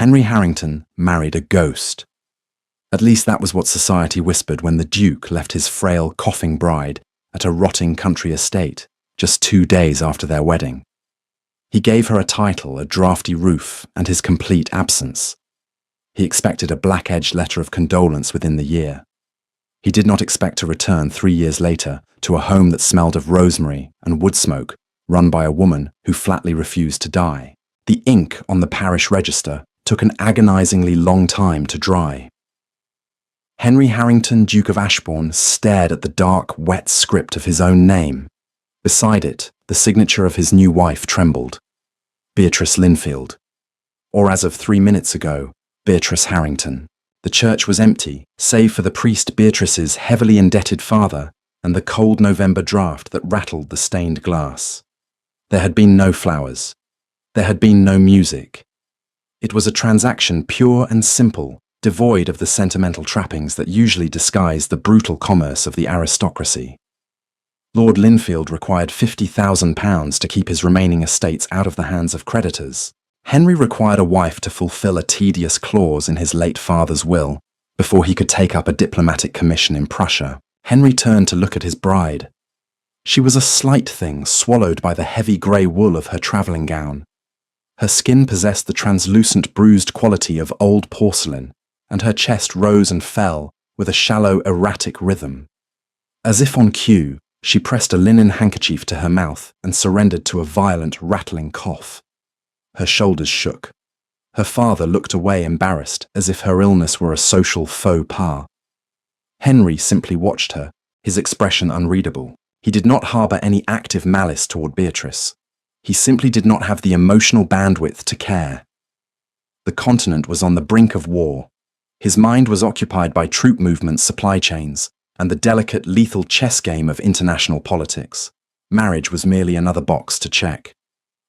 Henry Harrington married a ghost. At least that was what society whispered when the Duke left his frail, coughing bride at a rotting country estate just 2 days after their wedding. He gave her a title, a drafty roof, and his complete absence. He expected a black-edged letter of condolence within the year. He did not expect to return 3 years later to a home that smelled of rosemary and wood smoke, run by a woman who flatly refused to die. The ink on the parish register took an agonizingly long time to dry. Henry Harrington, Duke of Ashbourne, stared at the dark, wet script of his own name. Beside it, the signature of his new wife trembled. Beatrice Linfield. Or as of 3 minutes ago, Beatrice Harrington. The church was empty, save for the priest Beatrice's heavily indebted father and the cold November draught that rattled the stained glass. There had been no flowers. There had been no music. It was a transaction pure and simple, devoid of the sentimental trappings that usually disguise the brutal commerce of the aristocracy. Lord Linfield required £50,000 to keep his remaining estates out of the hands of creditors. Henry required a wife to fulfill a tedious clause in his late father's will before he could take up a diplomatic commission in Prussia. Henry turned to look at his bride. She was a slight thing swallowed by the heavy grey wool of her travelling gown. Her skin possessed the translucent bruised quality of old porcelain, and her chest rose and fell with a shallow, erratic rhythm. As if on cue, she pressed a linen handkerchief to her mouth and surrendered to a violent, rattling cough. Her shoulders shook. Her father looked away embarrassed, as if her illness were a social faux pas. Henry simply watched her, his expression unreadable. He did not harbour any active malice toward Beatrice. He simply did not have the emotional bandwidth to care. The continent was on the brink of war. His mind was occupied by troop movements, supply chains, and the delicate, lethal chess game of international politics. Marriage was merely another box to check.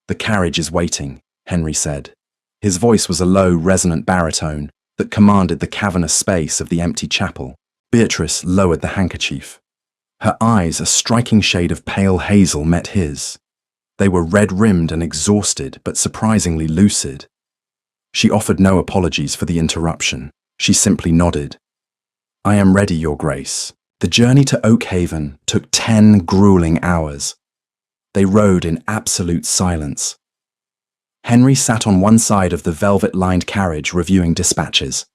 "The carriage is waiting," Henry said. His voice was a low, resonant baritone that commanded the cavernous space of the empty chapel. Beatrice lowered the handkerchief. Her eyes, a striking shade of pale hazel, met his. They were red-rimmed and exhausted, but surprisingly lucid. She offered no apologies for the interruption. She simply nodded. "I am ready, Your Grace." The journey to Oakhaven took 10 grueling hours. They rode in absolute silence. Henry sat on one side of the velvet-lined carriage reviewing dispatches.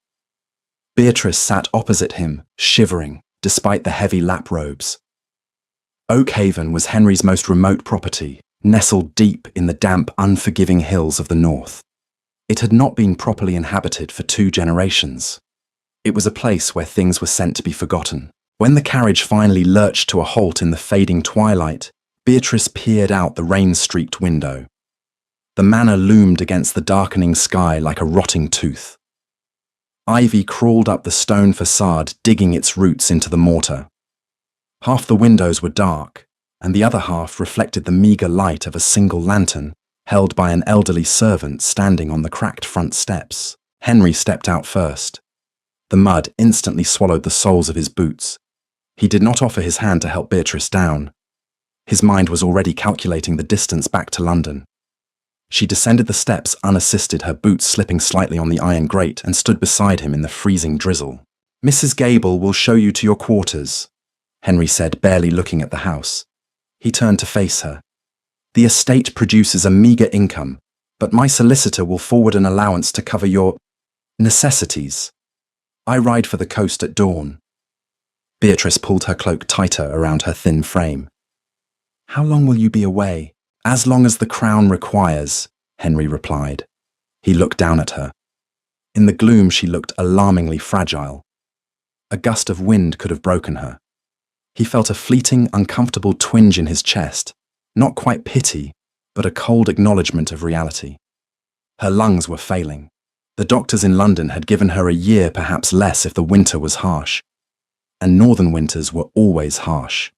Beatrice sat opposite him, shivering, despite the heavy lap robes. Oakhaven was Henry's most remote property, nestled deep in the damp, unforgiving hills of the north. It had not been properly inhabited for 2 generations. It was a place where things were sent to be forgotten. When the carriage finally lurched to a halt in the fading twilight, Beatrice peered out the rain-streaked window. The manor loomed against the darkening sky like a rotting tooth. Ivy crawled up the stone facade, digging its roots into the mortar. Half the windows were dark, and the other half reflected the meagre light of a single lantern held by an elderly servant standing on the cracked front steps. Henry stepped out first. The mud instantly swallowed the soles of his boots. He did not offer his hand to help Beatrice down. His mind was already calculating the distance back to London. She descended the steps unassisted, her boots slipping slightly on the iron grate, and stood beside him in the freezing drizzle. "Mrs. Gable will show you to your quarters," Henry said, barely looking at the house. He turned to face her. "The estate produces a meagre income, but my solicitor will forward an allowance to cover your necessities. I ride for the coast at dawn." Beatrice pulled her cloak tighter around her thin frame. "How long will you be away?" "As long as the Crown requires," Henry replied. He looked down at her. In the gloom, she looked alarmingly fragile. A gust of wind could have broken her. He felt a fleeting, uncomfortable twinge in his chest, not quite pity, but a cold acknowledgement of reality. Her lungs were failing. The doctors in London had given her a year, perhaps less if the winter was harsh. And northern winters were always harsh.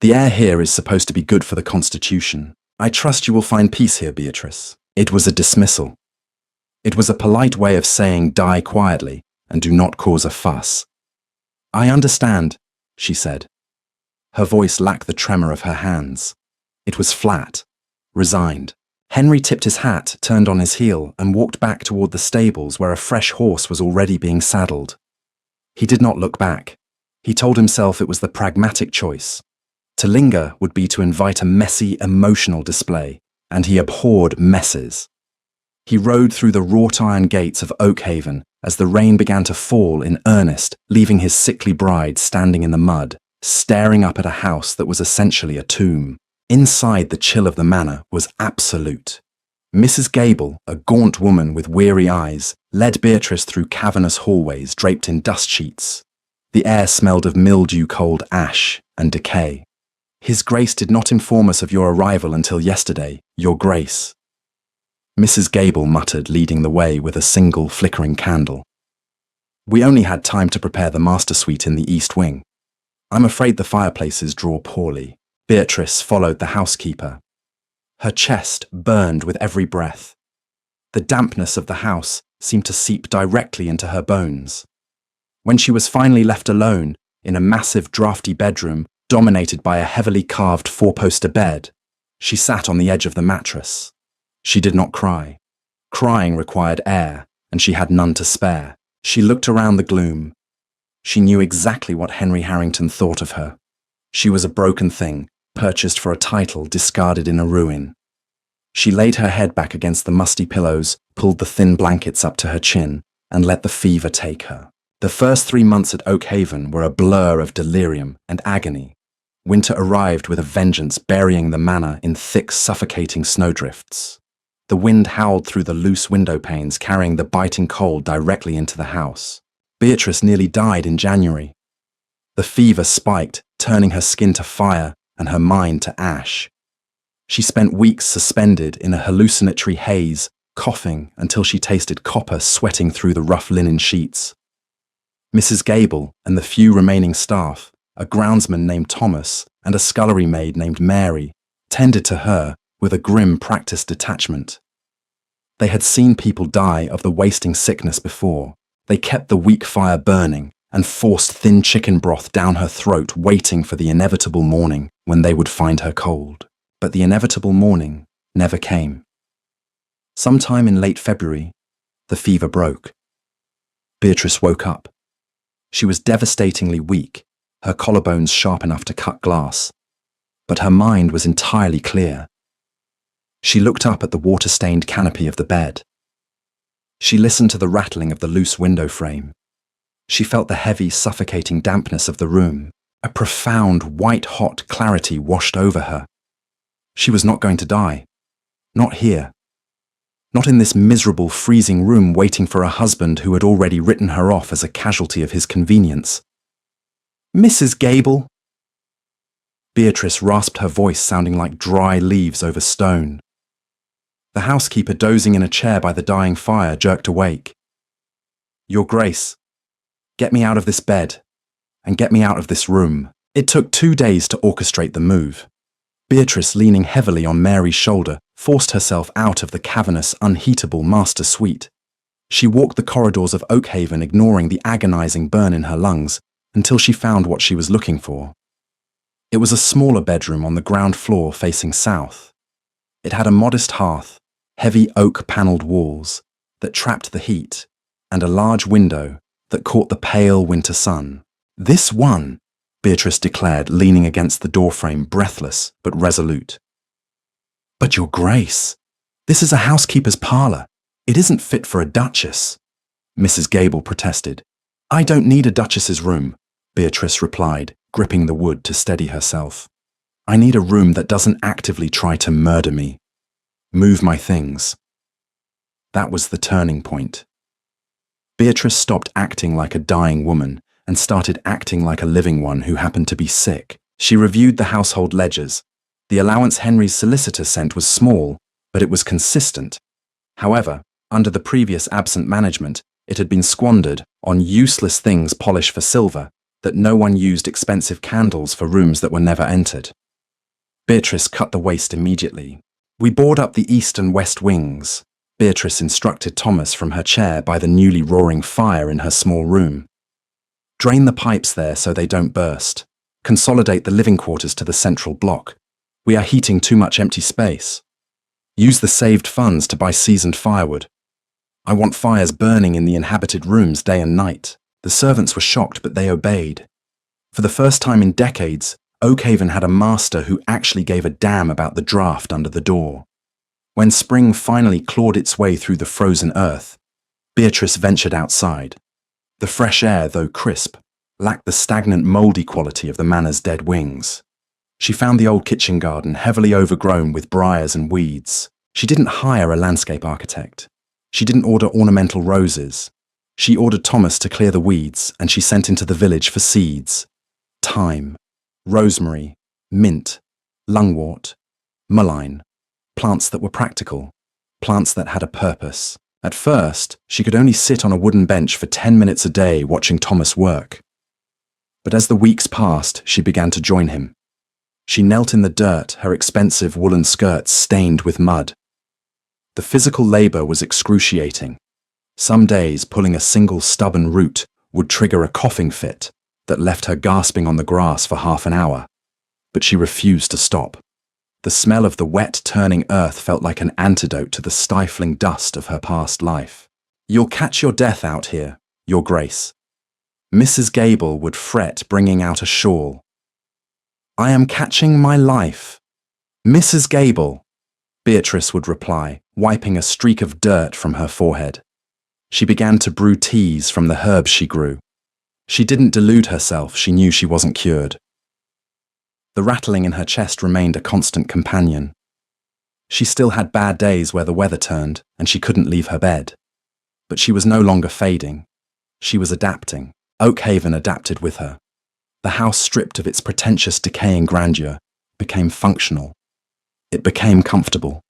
"The air here is supposed to be good for the constitution. I trust you will find peace here, Beatrice." It was a dismissal. It was a polite way of saying die quietly and do not cause a fuss. "I understand," she said. Her voice lacked the tremor of her hands. It was flat, resigned. Henry tipped his hat, turned on his heel, and walked back toward the stables where a fresh horse was already being saddled. He did not look back. He told himself it was the pragmatic choice. To linger would be to invite a messy, emotional display, and he abhorred messes. He rode through the wrought-iron gates of Oakhaven as the rain began to fall in earnest, leaving his sickly bride standing in the mud, staring up at a house that was essentially a tomb. Inside, the chill of the manor was absolute. Mrs. Gable, a gaunt woman with weary eyes, led Beatrice through cavernous hallways draped in dust sheets. The air smelled of mildew-cold ash and decay. "His Grace did not inform us of your arrival until yesterday, Your Grace." Mrs. Gable muttered, leading the way with a single flickering candle. "We only had time to prepare the master suite in the east wing. I'm afraid the fireplaces draw poorly." Beatrice followed the housekeeper. Her chest burned with every breath. The dampness of the house seemed to seep directly into her bones. When she was finally left alone in a massive drafty bedroom dominated by a heavily carved four-poster bed, she sat on the edge of the mattress. She did not cry. Crying required air, and she had none to spare. She looked around the gloom. She knew exactly what Henry Harrington thought of her. She was a broken thing, purchased for a title, discarded in a ruin. She laid her head back against the musty pillows, pulled the thin blankets up to her chin, and let the fever take her. The first 3 months at Oakhaven were a blur of delirium and agony. Winter arrived with a vengeance, burying the manor in thick, suffocating snowdrifts. The wind howled through the loose window panes, carrying the biting cold directly into the house. Beatrice nearly died in January. The fever spiked, turning her skin to fire and her mind to ash. She spent weeks suspended in a hallucinatory haze, coughing until she tasted copper sweating through the rough linen sheets. Mrs. Gable and the few remaining staff, a groundsman named Thomas and a scullery maid named Mary, tended to her with a grim practiced detachment. They had seen people die of the wasting sickness before. They kept the weak fire burning and forced thin chicken broth down her throat, waiting for the inevitable morning when they would find her cold. But the inevitable morning never came. Sometime in late February, the fever broke. Beatrice woke up. She was devastatingly weak, her collarbones sharp enough to cut glass, but her mind was entirely clear. She looked up at the water-stained canopy of the bed. She listened to the rattling of the loose window frame. She felt the heavy, suffocating dampness of the room. A profound, white-hot clarity washed over her. She was not going to die. Not here. Not in this miserable, freezing room waiting for a husband who had already written her off as a casualty of his convenience. "Mrs. Gable!" Beatrice rasped her voice, sounding like dry leaves over stone. The housekeeper, dozing in a chair by the dying fire, jerked awake. "Your Grace, get me out of this bed, and get me out of this room." It took 2 days to orchestrate the move. Beatrice, leaning heavily on Mary's shoulder, forced herself out of the cavernous, unheatable master suite. She walked the corridors of Oakhaven, ignoring the agonizing burn in her lungs, until she found what she was looking for. It was a smaller bedroom on the ground floor facing south. It had a modest hearth, heavy oak-panelled walls that trapped the heat, and a large window that caught the pale winter sun. "This one," Beatrice declared, leaning against the doorframe, breathless but resolute. "But Your Grace, this is a housekeeper's parlour. It isn't fit for a duchess," Mrs. Gable protested. "I don't need a duchess's room," Beatrice replied, gripping the wood to steady herself. "I need a room that doesn't actively try to murder me. Move my things." That was the turning point. Beatrice stopped acting like a dying woman and started acting like a living one who happened to be sick. She reviewed the household ledgers. The allowance Henry's solicitor sent was small, but it was consistent. However, under the previous absent management, it had been squandered on useless things polished for silver, that no one used expensive candles for rooms that were never entered. Beatrice cut the waste immediately. "We board up the east and west wings," Beatrice instructed Thomas from her chair by the newly roaring fire in her small room. "Drain the pipes there so they don't burst. Consolidate the living quarters to the central block. We are heating too much empty space." Use the saved funds to buy seasoned firewood. I want fires burning in the inhabited rooms day and night. The servants were shocked, but they obeyed. For the first time in decades, Oakhaven had a master who actually gave a damn about the draft under the door. When spring finally clawed its way through the frozen earth, Beatrice ventured outside. The fresh air, though crisp, lacked the stagnant, mouldy quality of the manor's dead wings. She found the old kitchen garden heavily overgrown with briars and weeds. She didn't hire a landscape architect. She didn't order ornamental roses. She ordered Thomas to clear the weeds, and she sent into the village for seeds. Thyme, rosemary, mint, lungwort, mullein. Plants that were practical. Plants that had a purpose. At first, she could only sit on a wooden bench for 10 minutes a day watching Thomas work. But as the weeks passed, she began to join him. She knelt in the dirt, her expensive woolen skirts stained with mud. The physical labor was excruciating. Some days, pulling a single stubborn root would trigger a coughing fit that left her gasping on the grass for half an hour. But she refused to stop. The smell of the wet, turning earth felt like an antidote to the stifling dust of her past life. "You'll catch your death out here, Your Grace." Mrs. Gable would fret, bringing out a shawl. "I am catching my life. Mrs. Gable," Beatrice would reply, wiping a streak of dirt from her forehead. She began to brew teas from the herbs she grew. She didn't delude herself, she knew she wasn't cured. The rattling in her chest remained a constant companion. She still had bad days where the weather turned and she couldn't leave her bed. But she was no longer fading. She was adapting. Oakhaven adapted with her. The house, stripped of its pretentious, decaying grandeur, became functional. It became comfortable.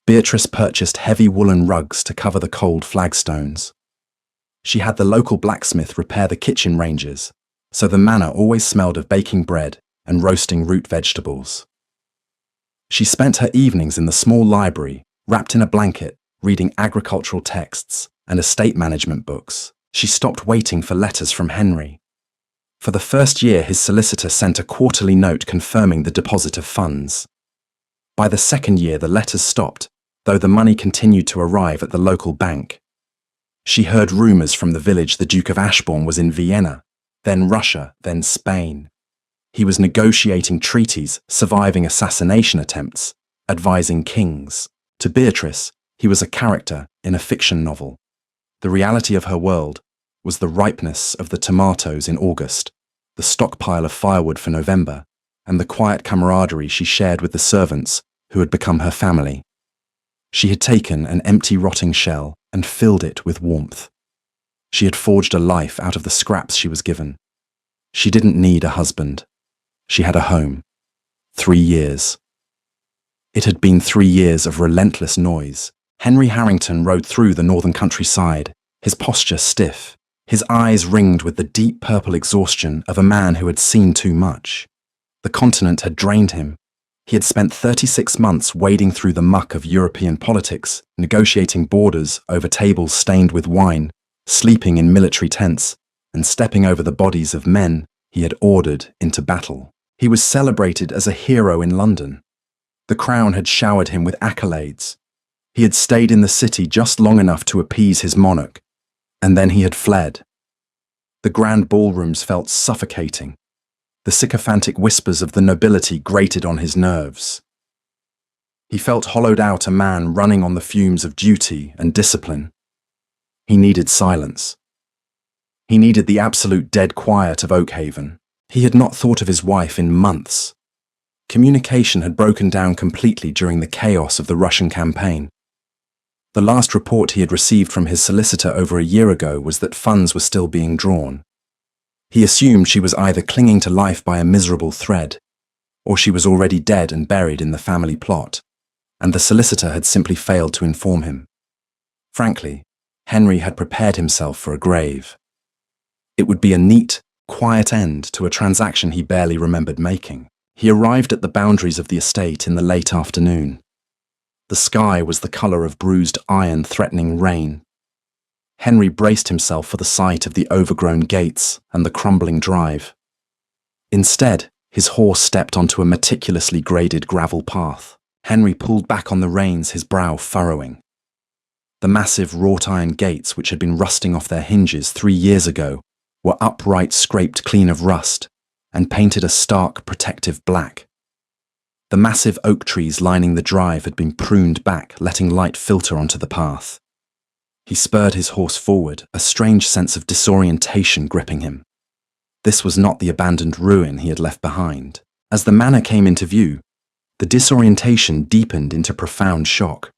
Beatrice purchased heavy woolen rugs to cover the cold flagstones. She had the local blacksmith repair the kitchen ranges, so the manor always smelled of baking bread and roasting root vegetables. She spent her evenings in the small library, wrapped in a blanket, reading agricultural texts and estate management books. She stopped waiting for letters from Henry. For the first year, his solicitor sent a quarterly note confirming the deposit of funds. By the second year, the letters stopped, though the money continued to arrive at the local bank. She heard rumours from the village the Duke of Ashbourne was in Vienna, then Russia, then Spain. He was negotiating treaties, surviving assassination attempts, advising kings. To Beatrice, he was a character in a fiction novel. The reality of her world was the ripeness of the tomatoes in August, the stockpile of firewood for November, and the quiet camaraderie she shared with the servants who had become her family. She had taken an empty, rotting shell and filled it with warmth. She had forged a life out of the scraps she was given. She didn't need a husband. She had a home. 3 years. It had been 3 years of relentless noise. Henry Harrington rode through the northern countryside, his posture stiff, his eyes ringed with the deep purple exhaustion of a man who had seen too much. The continent had drained him. He had spent 36 months wading through the muck of European politics, negotiating borders over tables stained with wine, sleeping in military tents, and stepping over the bodies of men he had ordered into battle. He was celebrated as a hero in London. The crown had showered him with accolades. He had stayed in the city just long enough to appease his monarch, and then he had fled. The grand ballrooms felt suffocating. The sycophantic whispers of the nobility grated on his nerves. He felt hollowed out, a man running on the fumes of duty and discipline. He needed silence. He needed the absolute dead quiet of Oakhaven. He had not thought of his wife in months. Communication had broken down completely during the chaos of the Russian campaign. The last report he had received from his solicitor over a year ago was that funds were still being drawn. He assumed she was either clinging to life by a miserable thread, or she was already dead and buried in the family plot, and the solicitor had simply failed to inform him. Frankly, Henry had prepared himself for a grave. It would be a neat, quiet end to a transaction he barely remembered making. He arrived at the boundaries of the estate in the late afternoon. The sky was the colour of bruised iron threatening rain. Henry braced himself for the sight of the overgrown gates and the crumbling drive. Instead, his horse stepped onto a meticulously graded gravel path. Henry pulled back on the reins, his brow furrowing. The massive wrought iron gates, which had been rusting off their hinges 3 years ago, were upright, scraped clean of rust, and painted a stark, protective black. The massive oak trees lining the drive had been pruned back, letting light filter onto the path. He spurred his horse forward, a strange sense of disorientation gripping him. This was not the abandoned ruin he had left behind. As the manor came into view, the disorientation deepened into profound shock.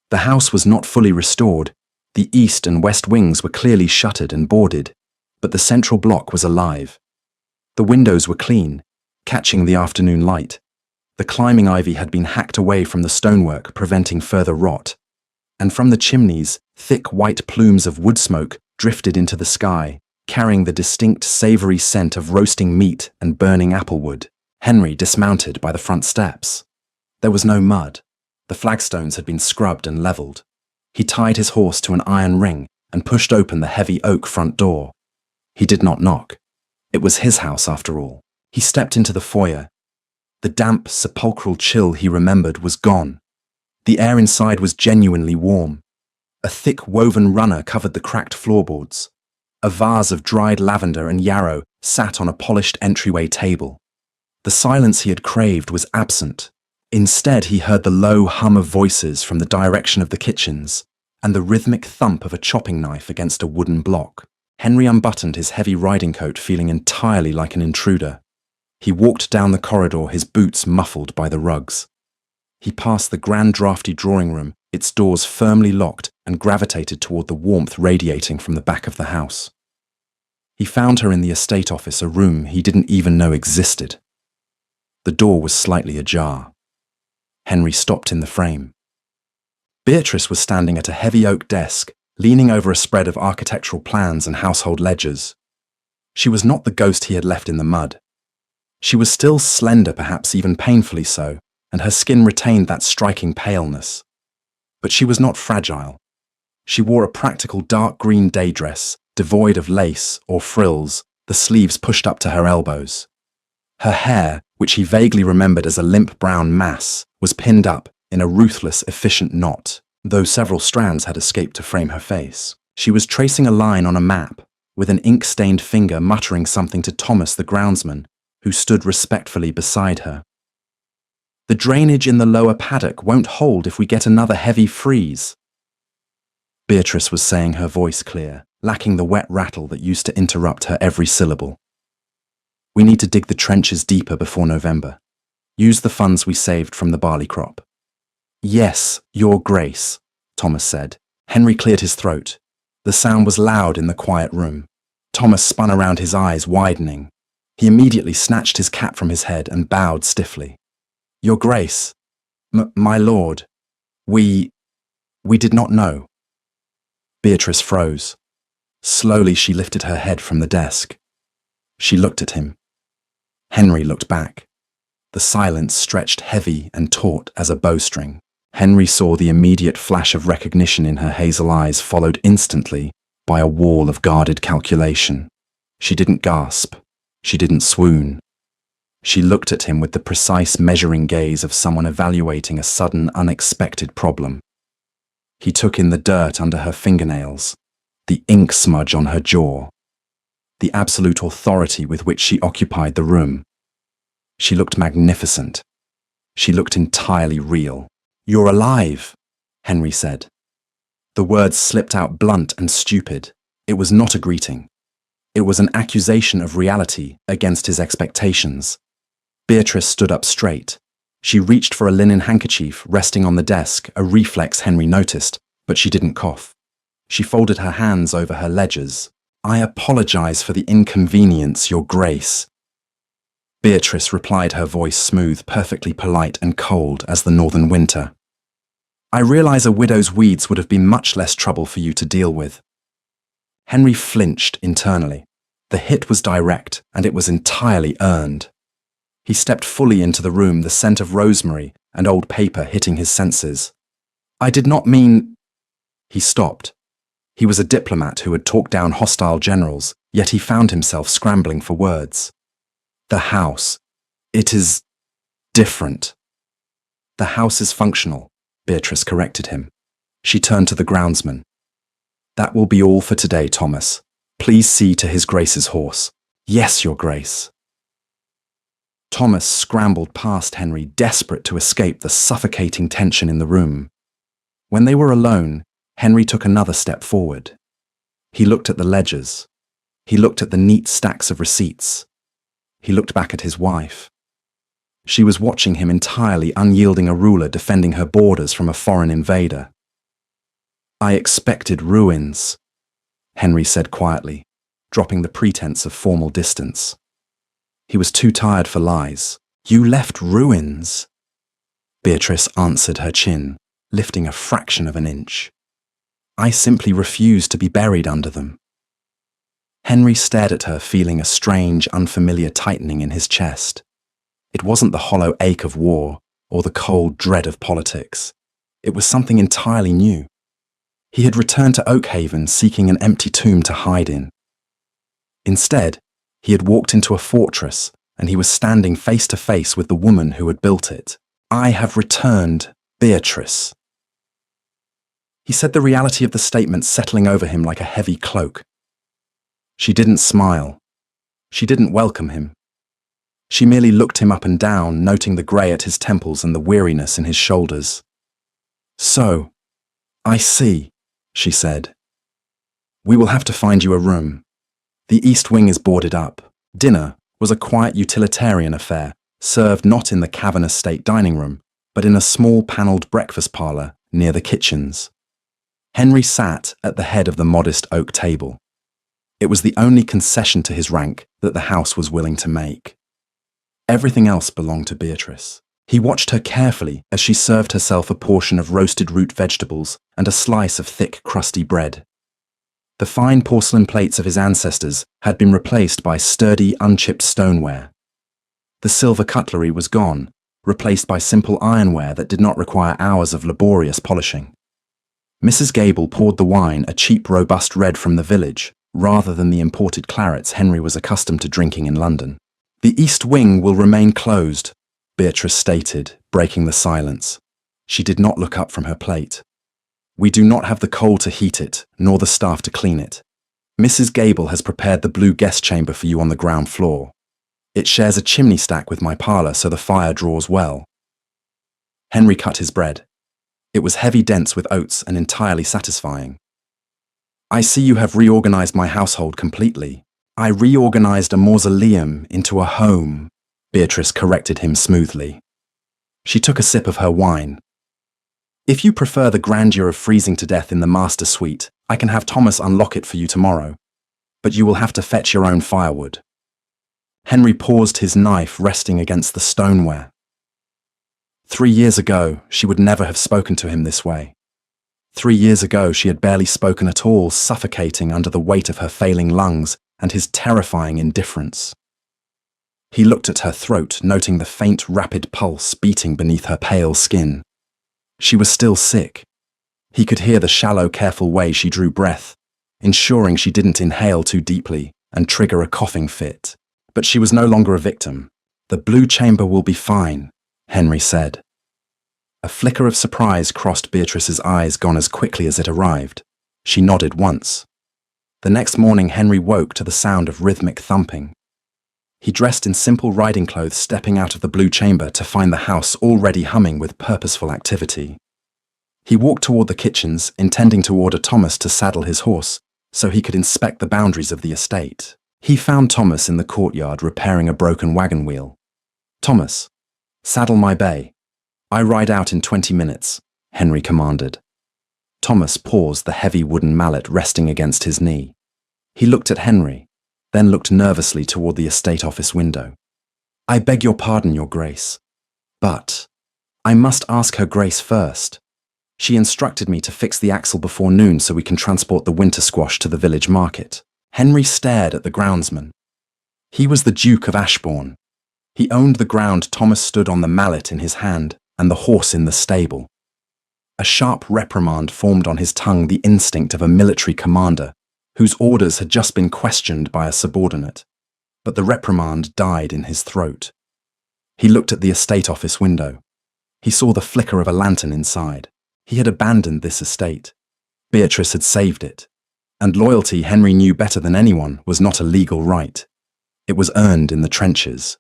The house was not fully restored. The east and west wings were clearly shuttered and boarded, but the central block was alive. The windows were clean, catching the afternoon light. The climbing ivy had been hacked away from the stonework, preventing further rot. And from the chimneys, thick white plumes of wood smoke drifted into the sky, carrying the distinct savoury scent of roasting meat and burning applewood. Henry dismounted by the front steps. There was no mud. The flagstones had been scrubbed and levelled. He tied his horse to an iron ring and pushed open the heavy oak front door. He did not knock. It was his house after all. He stepped into the foyer. The damp, sepulchral chill he remembered was gone. The air inside was genuinely warm. A thick woven runner covered the cracked floorboards. A vase of dried lavender and yarrow sat on a polished entryway table. The silence he had craved was absent. Instead, he heard the low hum of voices from the direction of the kitchens and the rhythmic thump of a chopping knife against a wooden block. Henry unbuttoned his heavy riding coat, feeling entirely like an intruder. He walked down the corridor, his boots muffled by the rugs. He passed the grand drafty drawing room, its doors firmly locked, and gravitated toward the warmth radiating from the back of the house. He found her in the estate office, a room he didn't even know existed. The door was slightly ajar. Henry stopped in the frame. Beatrice was standing at a heavy oak desk, leaning over a spread of architectural plans and household ledgers. She was not the ghost he had left in the mud. She was still slender, perhaps even painfully so, and her skin retained that striking paleness. But she was not fragile. She wore a practical dark green day dress, devoid of lace or frills, the sleeves pushed up to her elbows. Her hair, which he vaguely remembered as a limp brown mass, was pinned up in a ruthless, efficient knot, though several strands had escaped to frame her face. She was tracing a line on a map, with an ink-stained finger muttering something to Thomas the groundsman, who stood respectfully beside her. "The drainage in the lower paddock won't hold if we get another heavy freeze," Beatrice was saying, her voice clear, lacking the wet rattle that used to interrupt her every syllable. "We need to dig the trenches deeper before November. Use the funds we saved from the barley crop." "Yes, Your Grace," Thomas said. Henry cleared his throat. The sound was loud in the quiet room. Thomas spun around, his eyes widening. He immediately snatched his cap from his head and bowed stiffly. "Your Grace, my lord, we did not know." Beatrice froze. Slowly she lifted her head from the desk. She looked at him. Henry looked back. The silence stretched heavy and taut as a bowstring. Henry saw the immediate flash of recognition in her hazel eyes, followed instantly by a wall of guarded calculation. She didn't gasp. She didn't swoon. She looked at him with the precise measuring gaze of someone evaluating a sudden, unexpected problem. He took in the dirt under her fingernails, the ink smudge on her jaw, the absolute authority with which she occupied the room. She looked magnificent. She looked entirely real. "You're alive," Henry said. The words slipped out blunt and stupid. It was not a greeting. It was an accusation of reality against his expectations. Beatrice stood up straight. She reached for a linen handkerchief resting on the desk, a reflex Henry noticed, but she didn't cough. She folded her hands over her ledgers. "I apologize for the inconvenience, Your Grace." Beatrice replied, her voice smooth, perfectly polite and cold as the northern winter. "I realize a widow's weeds would have been much less trouble for you to deal with." Henry flinched internally. The hit was direct, and it was entirely earned. He stepped fully into the room, the scent of rosemary and old paper hitting his senses. "I did not mean—" He stopped. He was a diplomat who had talked down hostile generals, yet he found himself scrambling for words. "The house. It is different." The house is functional, Beatrice corrected him. She turned to the groundsman. That will be all for today, Thomas. Please see to His Grace's horse. Yes, Your Grace. Thomas scrambled past Henry, desperate to escape the suffocating tension in the room. When they were alone, Henry took another step forward. He looked at the ledgers. He looked at the neat stacks of receipts. He looked back at his wife. She was watching him, entirely unyielding, a ruler defending her borders from a foreign invader. I expected ruins, Henry said quietly, dropping the pretense of formal distance. He was too tired for lies. You left ruins? Beatrice answered, her chin lifting a fraction of an inch. I simply refused to be buried under them. Henry stared at her, feeling a strange, unfamiliar tightening in his chest. It wasn't the hollow ache of war or the cold dread of politics. It was something entirely new. He had returned to Oakhaven seeking an empty tomb to hide in. Instead, he had walked into a fortress, and he was standing face to face with the woman who had built it. I have returned, Beatrice. He said, the reality of the statement settling over him like a heavy cloak. She didn't smile. She didn't welcome him. She merely looked him up and down, noting the grey at his temples and the weariness in his shoulders. So, I see, she said. We will have to find you a room. The East Wing is boarded up. Dinner was a quiet utilitarian affair, served not in the cavernous state dining room, but in a small panelled breakfast parlour near the kitchens. Henry sat at the head of the modest oak table. It was the only concession to his rank that the house was willing to make. Everything else belonged to Beatrice. He watched her carefully as she served herself a portion of roasted root vegetables and a slice of thick, crusty bread. The fine porcelain plates of his ancestors had been replaced by sturdy, unchipped stoneware. The silver cutlery was gone, replaced by simple ironware that did not require hours of laborious polishing. Mrs. Gable poured the wine, a cheap, robust red from the village, rather than the imported clarets Henry was accustomed to drinking in London. The East Wing will remain closed, Beatrice stated, breaking the silence. She did not look up from her plate. We do not have the coal to heat it, nor the staff to clean it. Mrs. Gable has prepared the blue guest chamber for you on the ground floor. It shares a chimney stack with my parlour, so the fire draws well. Henry cut his bread. It was heavy, dense with oats, and entirely satisfying. I see you have reorganized my household completely. I reorganized a mausoleum into a home, Beatrice corrected him smoothly. She took a sip of her wine. If you prefer the grandeur of freezing to death in the master suite, I can have Thomas unlock it for you tomorrow. But you will have to fetch your own firewood. Henry paused, his knife resting against the stoneware. 3 years ago, she would never have spoken to him this way. 3 years ago, she had barely spoken at all, suffocating under the weight of her failing lungs and his terrifying indifference. He looked at her throat, noting the faint, rapid pulse beating beneath her pale skin. She was still sick. He could hear the shallow, careful way she drew breath, ensuring she didn't inhale too deeply and trigger a coughing fit. But she was no longer a victim. The blue chamber will be fine, Henry said. A flicker of surprise crossed Beatrice's eyes, gone as quickly as it arrived. She nodded once. The next morning, Henry woke to the sound of rhythmic thumping. He dressed in simple riding clothes, stepping out of the blue chamber to find the house already humming with purposeful activity. He walked toward the kitchens, intending to order Thomas to saddle his horse so he could inspect the boundaries of the estate. He found Thomas in the courtyard repairing a broken wagon wheel. Thomas, saddle my bay. I ride out in 20 minutes, Henry commanded. Thomas paused, the heavy wooden mallet resting against his knee. He looked at Henry, then looked nervously toward the estate office window. I beg your pardon, Your Grace, but I must ask Her Grace first. She instructed me to fix the axle before noon so we can transport the winter squash to the village market. Henry stared at the groundsman. He was the Duke of Ashbourne. He owned the ground Thomas stood on, the mallet in his hand and the horse in the stable. A sharp reprimand formed on his tongue, the instinct of a military commander whose orders had just been questioned by a subordinate. But the reprimand died in his throat. He looked at the estate office window. He saw the flicker of a lantern inside. He had abandoned this estate. Beatrice had saved it. And loyalty, Henry knew better than anyone, was not a legal right. It was earned in the trenches.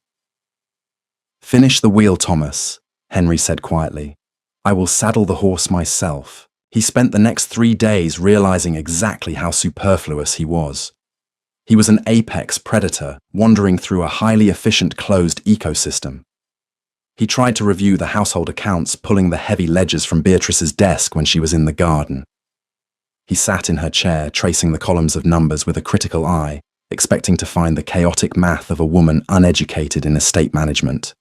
"Finish the wheel, Thomas," Henry said quietly. "I will saddle the horse myself." He spent the next 3 days realizing exactly how superfluous he was. He was an apex predator, wandering through a highly efficient closed ecosystem. He tried to review the household accounts, pulling the heavy ledgers from Beatrice's desk when she was in the garden. He sat in her chair, tracing the columns of numbers with a critical eye, expecting to find the chaotic math of a woman uneducated in estate management.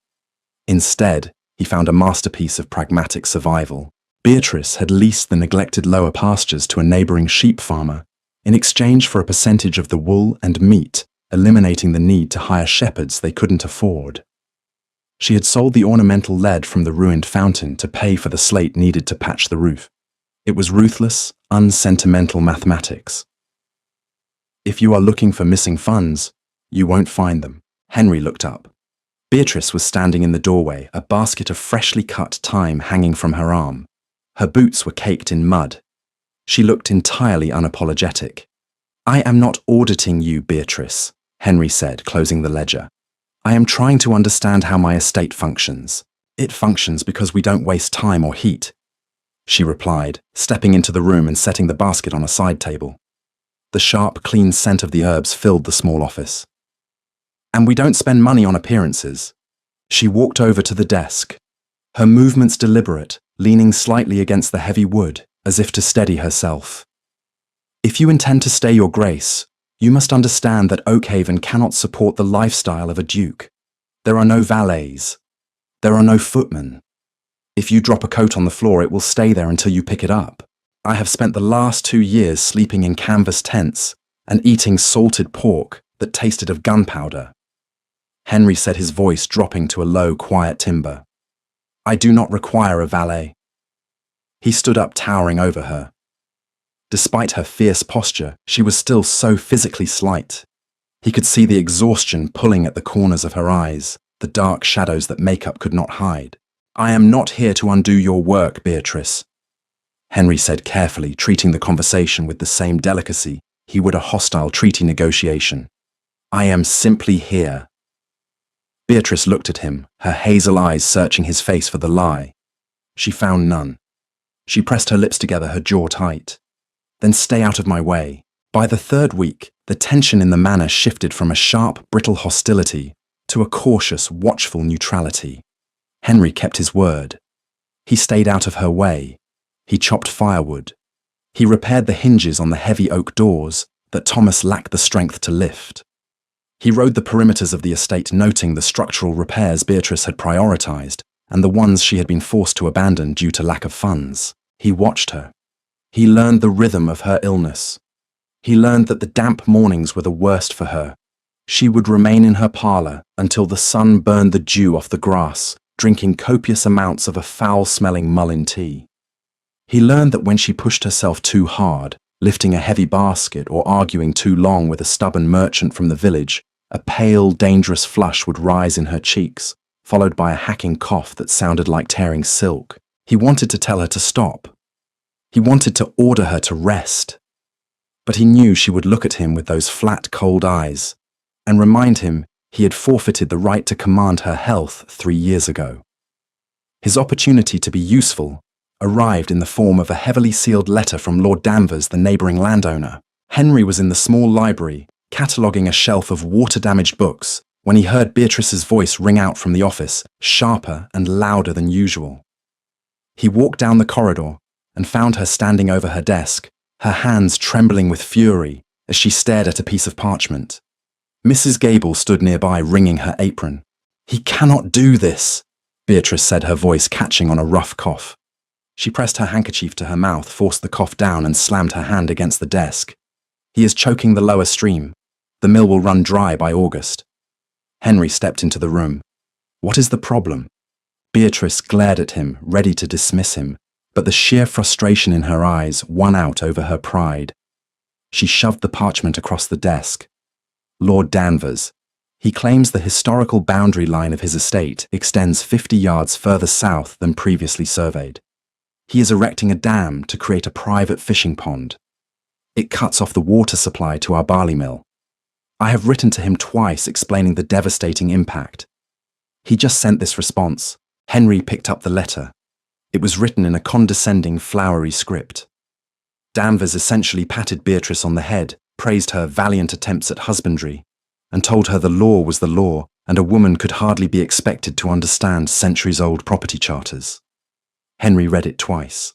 Instead, he found a masterpiece of pragmatic survival. Beatrice had leased the neglected lower pastures to a neighboring sheep farmer in exchange for a percentage of the wool and meat, eliminating the need to hire shepherds they couldn't afford. She had sold the ornamental lead from the ruined fountain to pay for the slate needed to patch the roof. It was ruthless, unsentimental mathematics. "If you are looking for missing funds, you won't find them." Henry looked up. Beatrice was standing in the doorway, a basket of freshly cut thyme hanging from her arm. Her boots were caked in mud. She looked entirely unapologetic. "I am not auditing you, Beatrice," Henry said, closing the ledger. "I am trying to understand how my estate functions. It functions because we don't waste time or heat," she replied, stepping into the room and setting the basket on a side table. The sharp, clean scent of the herbs filled the small office. "And we don't spend money on appearances." She walked over to the desk, her movements deliberate, leaning slightly against the heavy wood, as if to steady herself. "If you intend to stay your grace, you must understand that Oakhaven cannot support the lifestyle of a duke. There are no valets. There are no footmen. If you drop a coat on the floor, it will stay there until you pick it up. I have spent the last 2 years sleeping in canvas tents and eating salted pork that tasted of gunpowder." Henry said, his voice dropping to a low, quiet timbre. "I do not require a valet." He stood up, towering over her. Despite her fierce posture, she was still so physically slight. He could see the exhaustion pulling at the corners of her eyes, the dark shadows that makeup could not hide. "I am not here to undo your work, Beatrice," Henry said carefully, treating the conversation with the same delicacy he would a hostile treaty negotiation. "I am simply here." Beatrice looked at him, her hazel eyes searching his face for the lie. She found none. She pressed her lips together, her jaw tight. "Then stay out of my way." By the 3rd week, the tension in the manor shifted from a sharp, brittle hostility to a cautious, watchful neutrality. Henry kept his word. He stayed out of her way. He chopped firewood. He repaired the hinges on the heavy oak doors that Thomas lacked the strength to lift. He rode the perimeters of the estate, noting the structural repairs Beatrice had prioritized and the ones she had been forced to abandon due to lack of funds. He watched her. He learned the rhythm of her illness. He learned that the damp mornings were the worst for her. She would remain in her parlor until the sun burned the dew off the grass, drinking copious amounts of a foul-smelling mullein tea. He learned that when she pushed herself too hard, lifting a heavy basket or arguing too long with a stubborn merchant from the village, a pale, dangerous flush would rise in her cheeks, followed by a hacking cough that sounded like tearing silk. He wanted to tell her to stop. He wanted to order her to rest. But he knew she would look at him with those flat, cold eyes and remind him he had forfeited the right to command her health 3 years ago. His opportunity to be useful arrived in the form of a heavily sealed letter from Lord Danvers, the neighbouring landowner. Henry was in the small library, cataloguing a shelf of water-damaged books, when he heard Beatrice's voice ring out from the office, sharper and louder than usual. He walked down the corridor and found her standing over her desk, her hands trembling with fury as she stared at a piece of parchment. Mrs. Gable stood nearby, wringing her apron. "He cannot do this," Beatrice said, her voice catching on a rough cough. She pressed her handkerchief to her mouth, forced the cough down, and slammed her hand against the desk. "He is choking the lower stream. The mill will run dry by August." Henry stepped into the room. "What is the problem?" Beatrice glared at him, ready to dismiss him, but the sheer frustration in her eyes won out over her pride. She shoved the parchment across the desk. "Lord Danvers. He claims the historical boundary line of his estate extends 50 yards further south than previously surveyed. He is erecting a dam to create a private fishing pond. It cuts off the water supply to our barley mill. I have written to him twice explaining the devastating impact. He just sent this response. Henry picked up the letter. It was written in a condescending, flowery script. Danvers essentially patted Beatrice on the head, praised her valiant attempts at husbandry, and told her the law was the law and a woman could hardly be expected to understand centuries-old property charters. Henry read it twice.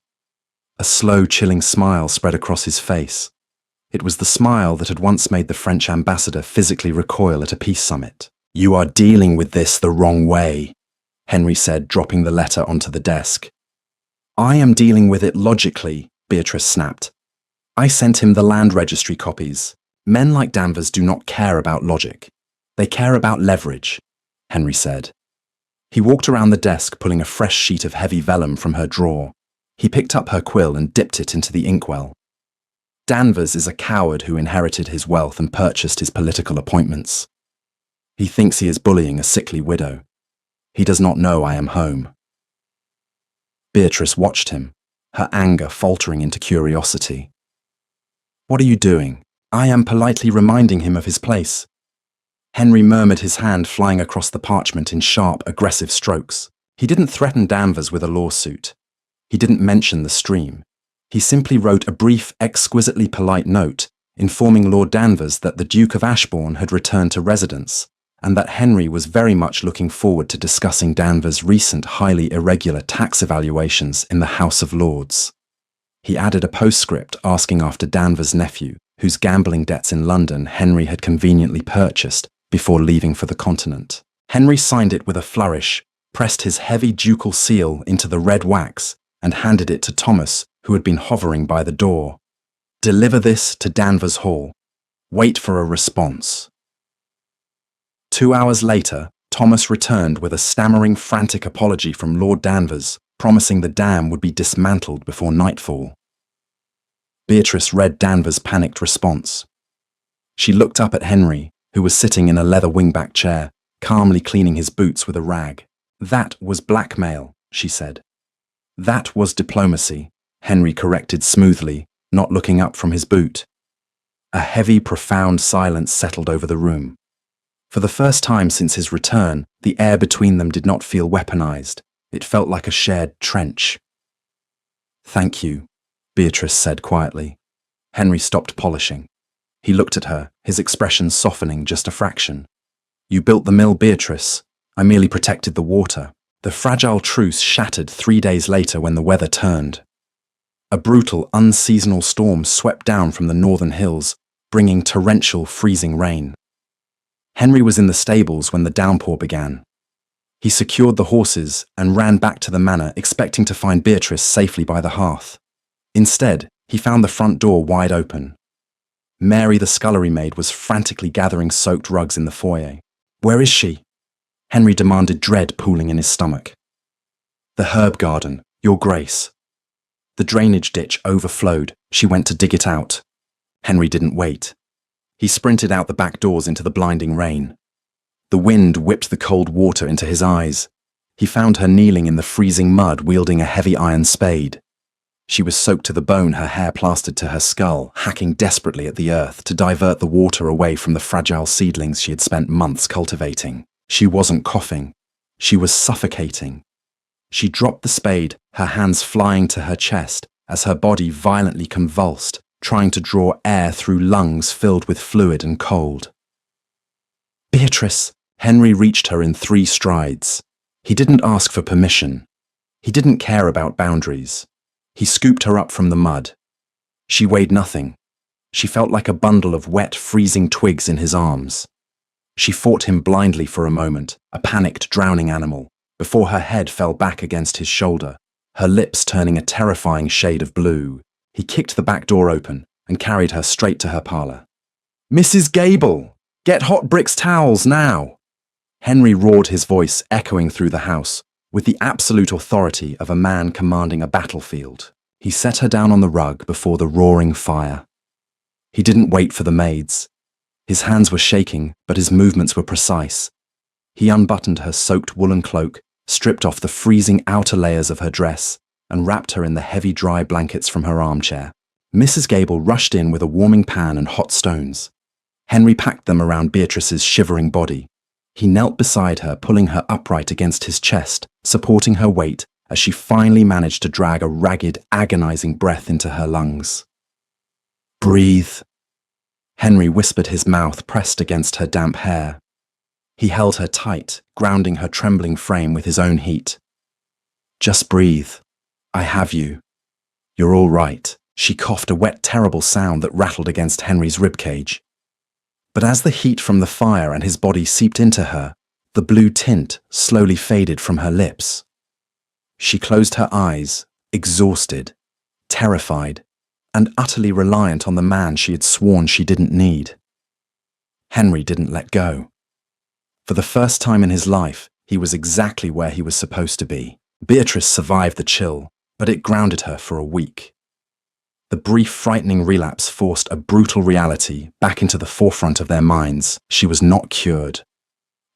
A slow, chilling smile spread across his face. It was the smile that had once made the French ambassador physically recoil at a peace summit. "You are dealing with this the wrong way," Henry said, dropping the letter onto the desk. "I am dealing with it logically," Beatrice snapped. "I sent him the land registry copies. Men like Danvers do not care about logic. They care about leverage," Henry said. He walked around the desk, pulling a fresh sheet of heavy vellum from her drawer. He picked up her quill and dipped it into the inkwell. "Danvers is a coward who inherited his wealth and purchased his political appointments. He thinks he is bullying a sickly widow. He does not know I am home." Beatrice watched him, her anger faltering into curiosity. "What are you doing?" "I am politely reminding him of his place." Henry murmured, his hand flying across the parchment in sharp, aggressive strokes. He didn't threaten Danvers with a lawsuit. He didn't mention the stream. He simply wrote a brief, exquisitely polite note informing Lord Danvers that the Duke of Ashbourne had returned to residence, and that Henry was very much looking forward to discussing Danvers' recent highly irregular tax evaluations in the House of Lords. He added a postscript asking after Danvers' nephew, whose gambling debts in London Henry had conveniently purchased before leaving for the continent. Henry signed it with a flourish, pressed his heavy ducal seal into the red wax, and handed it to Thomas, who had been hovering by the door. "Deliver this to Danvers Hall. Wait for a response." 2 hours later, Thomas returned with a stammering, frantic apology from Lord Danvers, promising the dam would be dismantled before nightfall. Beatrice read Danvers' panicked response. She looked up at Henry, who was sitting in a leather wingback chair, calmly cleaning his boots with a rag. "That was blackmail," she said. "That was diplomacy," Henry corrected smoothly, not looking up from his boot. A heavy, profound silence settled over the room. For the first time since his return, the air between them did not feel weaponized. It felt like a shared trench. "Thank you," Beatrice said quietly. Henry stopped polishing. He looked at her, his expression softening just a fraction. "You built the mill, Beatrice. I merely protected the water." The fragile truce shattered 3 days later when the weather turned. A brutal, unseasonal storm swept down from the northern hills, bringing torrential, freezing rain. Henry was in the stables when the downpour began. He secured the horses and ran back to the manor, expecting to find Beatrice safely by the hearth. Instead, he found the front door wide open. Mary, the scullery maid, was frantically gathering soaked rugs in the foyer. "Where is she?" Henry demanded, dread pooling in his stomach. "The herb garden, Your Grace." The drainage ditch overflowed. She went to dig it out. Henry didn't wait. He sprinted out the back doors into the blinding rain. The wind whipped the cold water into his eyes. He found her kneeling in the freezing mud, wielding a heavy iron spade. She was soaked to the bone, her hair plastered to her skull, hacking desperately at the earth to divert the water away from the fragile seedlings she had spent months cultivating. She wasn't coughing. She was suffocating. She dropped the spade, her hands flying to her chest as her body violently convulsed, trying to draw air through lungs filled with fluid and cold. "Beatrice!" Henry reached her in 3 strides. He didn't ask for permission. He didn't care about boundaries. He scooped her up from the mud. She weighed nothing. She felt like a bundle of wet, freezing twigs in his arms. She fought him blindly for a moment, a panicked, drowning animal, before her head fell back against his shoulder, her lips turning a terrifying shade of blue. He kicked the back door open and carried her straight to her parlour. "Mrs. Gable! Get hot bricks towels now!" Henry roared, his voice echoing through the house, with the absolute authority of a man commanding a battlefield. He set her down on the rug before the roaring fire. He didn't wait for the maids. His hands were shaking, but his movements were precise. He unbuttoned her soaked woolen cloak, stripped off the freezing outer layers of her dress, and wrapped her in the heavy dry blankets from her armchair. Mrs. Gable rushed in with a warming pan and hot stones. Henry packed them around Beatrice's shivering body. He knelt beside her, pulling her upright against his chest, supporting her weight as she finally managed to drag a ragged, agonizing breath into her lungs. "Breathe," Henry whispered, his mouth pressed against her damp hair. He held her tight, grounding her trembling frame with his own heat. "Just breathe. I have you. You're all right." She coughed, a wet, terrible sound that rattled against Henry's ribcage. But as the heat from the fire and his body seeped into her, the blue tint slowly faded from her lips. She closed her eyes, exhausted, terrified, and utterly reliant on the man she had sworn she didn't need. Henry didn't let go. For the first time in his life, he was exactly where he was supposed to be. Beatrice survived the chill, but it grounded her for a week. The brief, frightening relapse forced a brutal reality back into the forefront of their minds. She was not cured.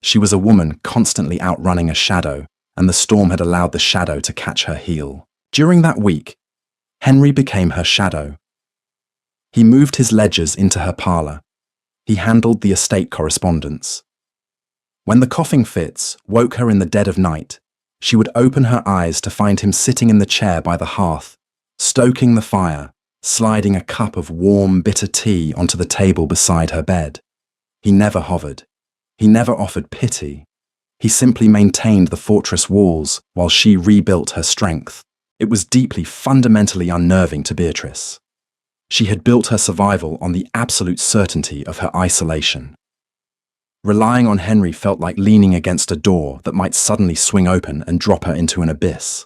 She was a woman constantly outrunning a shadow, and the storm had allowed the shadow to catch her heel. During that week, Henry became her shadow. He moved his ledgers into her parlour. He handled the estate correspondence. When the coughing fits woke her in the dead of night, she would open her eyes to find him sitting in the chair by the hearth, stoking the fire, sliding a cup of warm, bitter tea onto the table beside her bed. He never hovered. He never offered pity. He simply maintained the fortress walls while she rebuilt her strength. It was deeply, fundamentally unnerving to Beatrice. She had built her survival on the absolute certainty of her isolation. Relying on Henry felt like leaning against a door that might suddenly swing open and drop her into an abyss.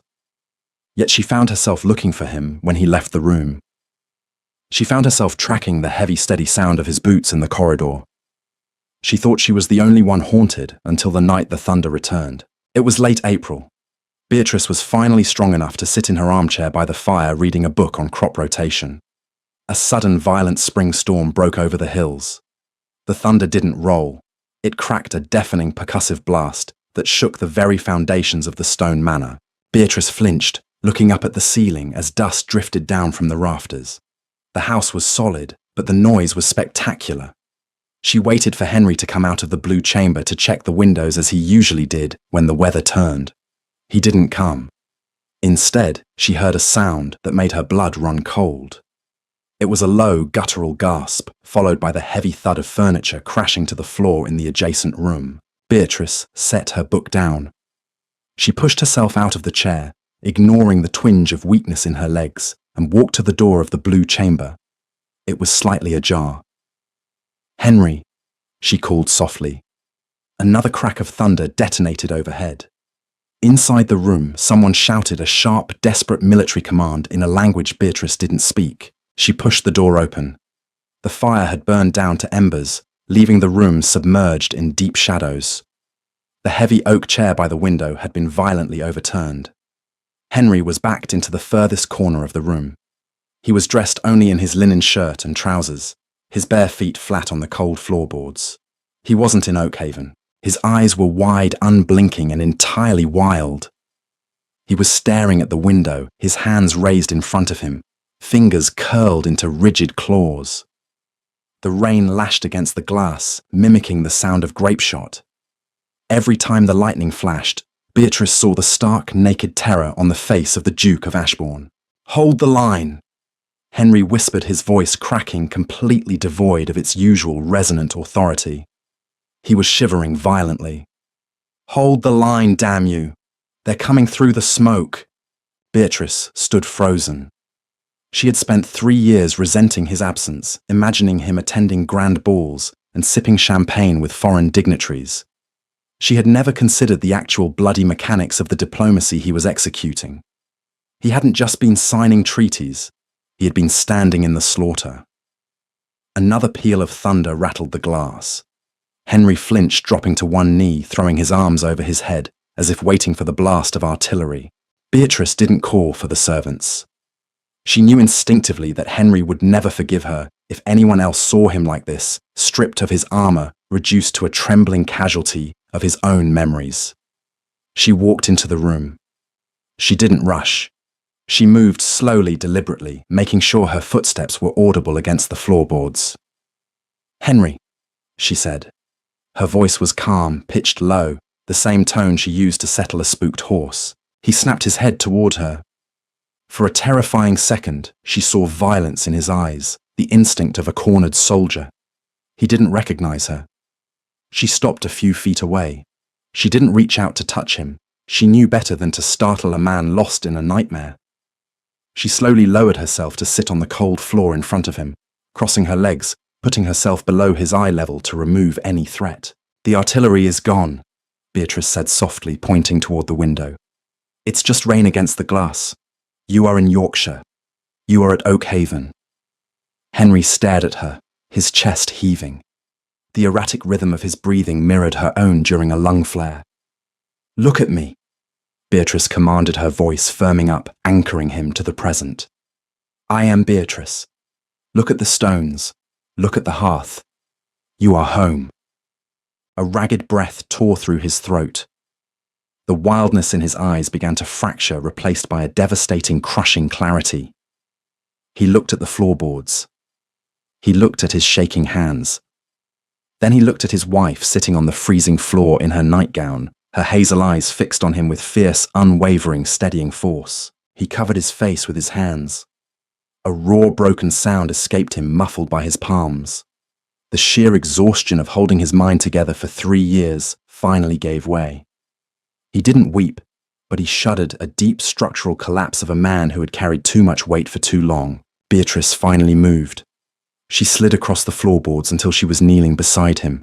Yet she found herself looking for him when he left the room. She found herself tracking the heavy, steady sound of his boots in the corridor. She thought she was the only one haunted until the night the thunder returned. It was late April. Beatrice was finally strong enough to sit in her armchair by the fire reading a book on crop rotation. A sudden, violent spring storm broke over the hills. The thunder didn't roll. It cracked, a deafening, percussive blast that shook the very foundations of the stone manor. Beatrice flinched, looking up at the ceiling as dust drifted down from the rafters. The house was solid, but the noise was spectacular. She waited for Henry to come out of the blue chamber to check the windows as he usually did when the weather turned. He didn't come. Instead, she heard a sound that made her blood run cold. It was a low, guttural gasp, followed by the heavy thud of furniture crashing to the floor in the adjacent room. Beatrice set her book down. She pushed herself out of the chair, ignoring the twinge of weakness in her legs, and walked to the door of the blue chamber. It was slightly ajar. "Henry," she called softly. Another crack of thunder detonated overhead. Inside the room, someone shouted a sharp, desperate military command in a language Beatrice didn't speak. She pushed the door open. The fire had burned down to embers, leaving the room submerged in deep shadows. The heavy oak chair by the window had been violently overturned. Henry was backed into the furthest corner of the room. He was dressed only in his linen shirt and trousers, his bare feet flat on the cold floorboards. He wasn't in Oakhaven. His eyes were wide, unblinking, and entirely wild. He was staring at the window, his hands raised in front of him, fingers curled into rigid claws. The rain lashed against the glass, mimicking the sound of grape shot. Every time the lightning flashed, Beatrice saw the stark, naked terror on the face of the Duke of Ashbourne. "Hold the line!" Henry whispered, his voice cracking, completely devoid of its usual resonant authority. He was shivering violently. "Hold the line, damn you! They're coming through the smoke!" Beatrice stood frozen. She had spent 3 years resenting his absence, imagining him attending grand balls and sipping champagne with foreign dignitaries. She had never considered the actual bloody mechanics of the diplomacy he was executing. He hadn't just been signing treaties, he had been standing in the slaughter. Another peal of thunder rattled the glass. Henry flinched, dropping to one knee, throwing his arms over his head, as if waiting for the blast of artillery. Beatrice didn't call for the servants. She knew instinctively that Henry would never forgive her If anyone else saw him like this, stripped of his armor, reduced to a trembling casualty of his own memories. She walked into the room. She didn't rush. She moved slowly, deliberately, making sure her footsteps were audible against the floorboards. "Henry," she said. Her voice was calm, pitched low, the same tone she used to settle a spooked horse. He snapped his head toward her. For a terrifying second, she saw violence in his eyes, the instinct of a cornered soldier. He didn't recognize her. She stopped a few feet away. She didn't reach out to touch him. She knew better than to startle a man lost in a nightmare. She slowly lowered herself to sit on the cold floor in front of him, crossing her legs, putting herself below his eye level to remove any threat. "The artillery is gone," Beatrice said softly, pointing toward the window. "It's just rain against the glass. You are in Yorkshire. You are at Oak Haven." Henry stared at her, his chest heaving. The erratic rhythm of his breathing mirrored her own during a lung flare. "Look at me," Beatrice commanded, her voice firming up, anchoring him to the present. "I am Beatrice. Look at the stones. Look at the hearth. You are home." A ragged breath tore through his throat. The wildness in his eyes began to fracture, replaced by a devastating, crushing clarity. He looked at the floorboards. He looked at his shaking hands. Then he looked at his wife sitting on the freezing floor in her nightgown, her hazel eyes fixed on him with fierce, unwavering, steadying force. He covered his face with his hands. A raw, broken sound escaped him, muffled by his palms. The sheer exhaustion of holding his mind together for 3 years finally gave way. He didn't weep, but he shuddered, a deep structural collapse of a man who had carried too much weight for too long. Beatrice finally moved. She slid across the floorboards until she was kneeling beside him.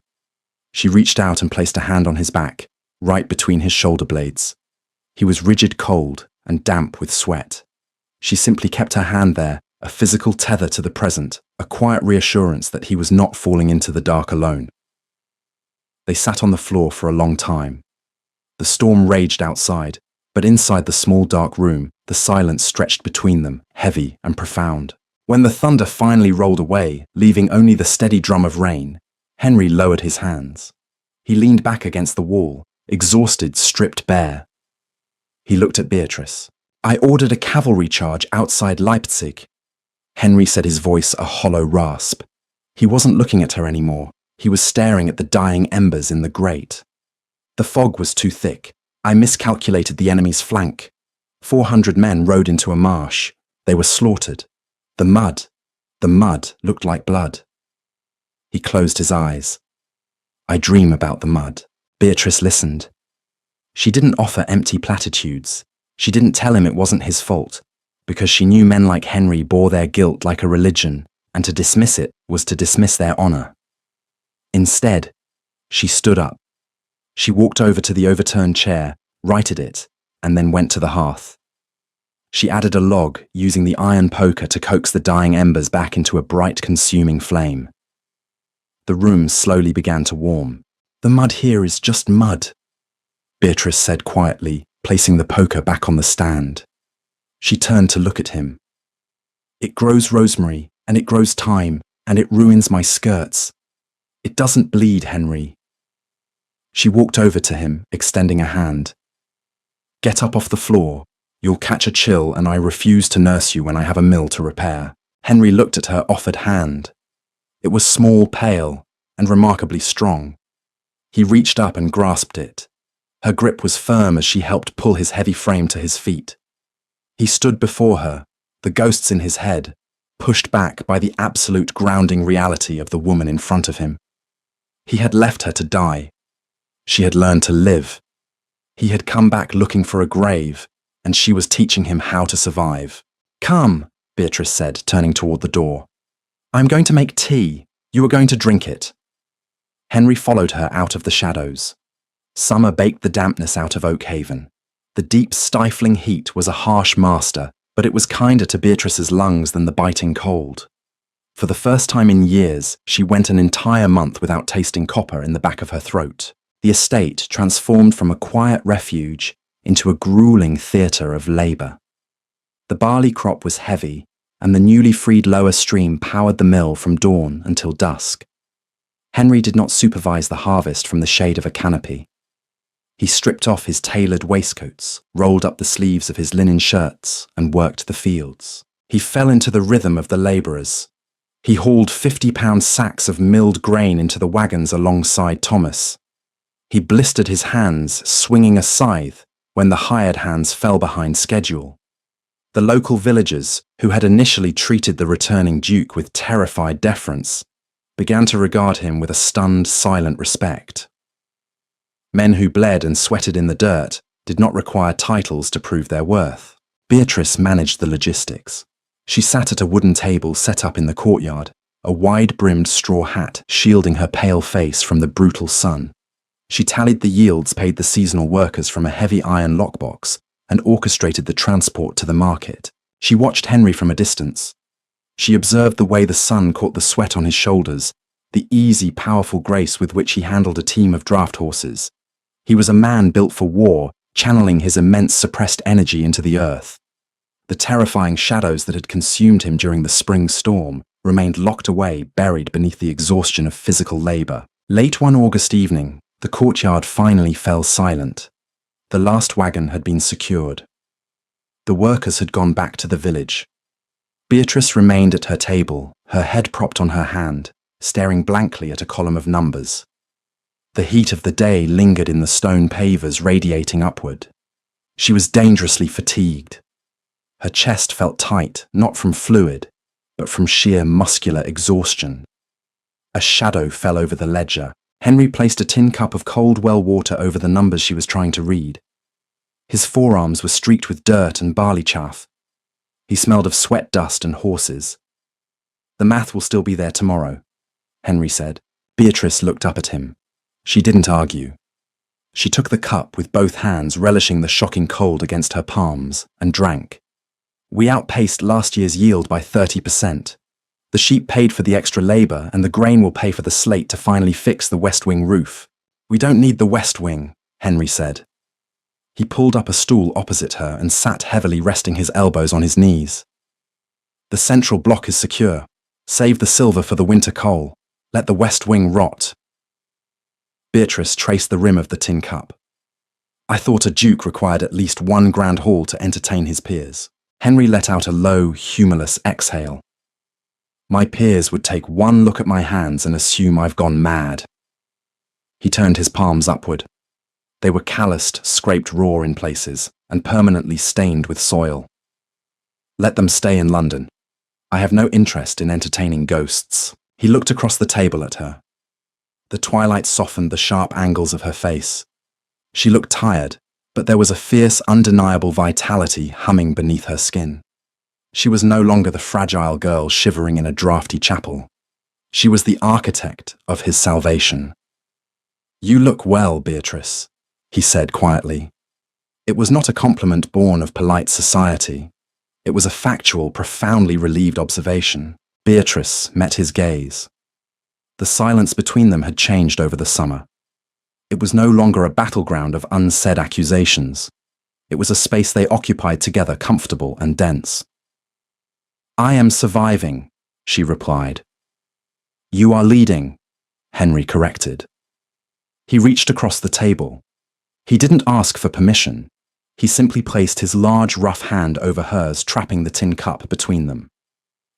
She reached out and placed a hand on his back, right between his shoulder blades. He was rigid, cold, and damp with sweat. She simply kept her hand there, a physical tether to the present, a quiet reassurance that he was not falling into the dark alone. They sat on the floor for a long time. The storm raged outside, but inside the small dark room, the silence stretched between them, heavy and profound. When the thunder finally rolled away, leaving only the steady drum of rain, Henry lowered his hands. He leaned back against the wall, exhausted, stripped bare. He looked at Beatrice. "I ordered a cavalry charge outside Leipzig." Henry said, his voice a hollow rasp. He wasn't looking at her anymore. He was staring at the dying embers in the grate. "The fog was too thick. I miscalculated the enemy's flank. 400 men rode into a marsh. They were slaughtered. The mud looked like blood." He closed his eyes. "I dream about the mud." Beatrice listened. She didn't offer empty platitudes. She didn't tell him it wasn't his fault, because she knew men like Henry bore their guilt like a religion, and to dismiss it was to dismiss their honor. Instead, she stood up. She walked over to the overturned chair, righted it, and then went to the hearth. She added a log, using the iron poker to coax the dying embers back into a bright, consuming flame. The room slowly began to warm. "The mud here is just mud," Beatrice said quietly, placing the poker back on the stand. She turned to look at him. "It grows rosemary, and it grows thyme, and it ruins my skirts. It doesn't bleed, Henry." She walked over to him, extending a hand. "Get up off the floor. You'll catch a chill, and I refuse to nurse you when I have a mill to repair." Henry looked at her offered hand. It was small, pale, and remarkably strong. He reached up and grasped it. Her grip was firm as she helped pull his heavy frame to his feet. He stood before her, the ghosts in his head, pushed back by the absolute grounding reality of the woman in front of him. He had left her to die. She had learned to live. He had come back looking for a grave, and she was teaching him how to survive. "Come," Beatrice said, turning toward the door. "I'm going to make tea. You are going to drink it." Henry followed her out of the shadows. Summer baked the dampness out of Oak Haven. The deep, stifling heat was a harsh master, but it was kinder to Beatrice's lungs than the biting cold. For the first time in years, she went an entire month without tasting copper in the back of her throat. The estate transformed from a quiet refuge into a grueling theatre of labour. The barley crop was heavy, and the newly freed lower stream powered the mill from dawn until dusk. Henry did not supervise the harvest from the shade of a canopy. He stripped off his tailored waistcoats, rolled up the sleeves of his linen shirts, and worked the fields. He fell into the rhythm of the labourers. He hauled 50-pound sacks of milled grain into the wagons alongside Thomas. He blistered his hands, swinging a scythe, when the hired hands fell behind schedule. The local villagers, who had initially treated the returning duke with terrified deference, began to regard him with a stunned, silent respect. Men who bled and sweated in the dirt did not require titles to prove their worth. Beatrice managed the logistics. She sat at a wooden table set up in the courtyard, a wide-brimmed straw hat shielding her pale face from the brutal sun. She tallied the yields paid the seasonal workers from a heavy iron lockbox and orchestrated the transport to the market. She watched Henry from a distance. She observed the way the sun caught the sweat on his shoulders, the easy, powerful grace with which he handled a team of draft horses. He was a man built for war, channeling his immense suppressed energy into the earth. The terrifying shadows that had consumed him during the spring storm remained locked away, buried beneath the exhaustion of physical labour. Late one August evening, the courtyard finally fell silent. The last wagon had been secured. The workers had gone back to the village. Beatrice remained at her table, her head propped on her hand, staring blankly at a column of numbers. The heat of the day lingered in the stone pavers, radiating upward. She was dangerously fatigued. Her chest felt tight, not from fluid, but from sheer muscular exhaustion. A shadow fell over the ledger. Henry placed a tin cup of cold well water over the numbers she was trying to read. His forearms were streaked with dirt and barley chaff. He smelled of sweat dust and horses. "The math will still be there tomorrow," Henry said. Beatrice looked up at him. She didn't argue. She took the cup with both hands, relishing the shocking cold against her palms, and drank. "We outpaced last year's yield by 30%. The sheep paid for the extra labour, and the grain will pay for the slate to finally fix the west wing roof." "We don't need the west wing," Henry said. He pulled up a stool opposite her and sat heavily, resting his elbows on his knees. "The central block is secure. Save the silver for the winter coal. Let the west wing rot." Beatrice traced the rim of the tin cup. "I thought a duke required at least one grand hall to entertain his peers." Henry let out a low, humorless exhale. "My peers would take one look at my hands and assume I've gone mad." He turned his palms upward. They were calloused, scraped raw in places, and permanently stained with soil. "Let them stay in London. I have no interest in entertaining ghosts." He looked across the table at her. The twilight softened the sharp angles of her face. She looked tired, but there was a fierce, undeniable vitality humming beneath her skin. She was no longer the fragile girl shivering in a drafty chapel. She was the architect of his salvation. "You look well, Beatrice," he said quietly. It was not a compliment born of polite society. It was a factual, profoundly relieved observation. Beatrice met his gaze. The silence between them had changed over the summer. It was no longer a battleground of unsaid accusations. It was a space they occupied together, comfortable and dense. "I am surviving," she replied. "You are leading," Henry corrected. He reached across the table. He didn't ask for permission. He simply placed his large, rough hand over hers, trapping the tin cup between them.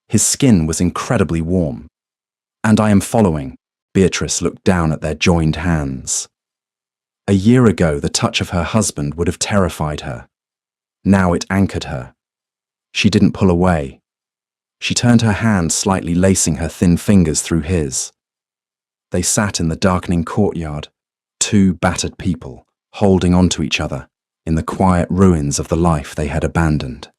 His skin was incredibly warm. "And I am following." Beatrice looked down at their joined hands. A year ago, the touch of her husband would have terrified her. Now it anchored her. She didn't pull away. She turned her hand, slightly lacing her thin fingers through his. They sat in the darkening courtyard, two battered people, holding on to each other in the quiet ruins of the life they had abandoned.